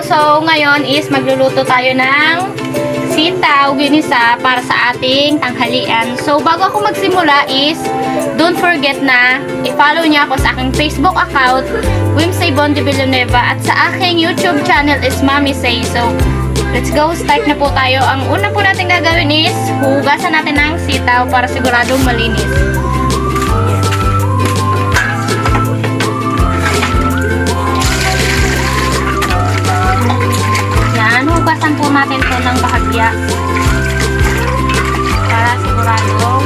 So, ngayon is magluluto tayo ng sitaw ginisa para sa ating tanghalian. So, bago ako magsimula is, don't forget na i-follow niya ako sa aking Facebook account, Wimsay Bondi Villanueva, at sa aking YouTube channel is Mami Say. So, let's go. Start na po tayo. Ang una po natin gagawin is, hugasan natin ng sitaw para siguradong malinis. Hugasan po natin ito ng bahagya para siguradong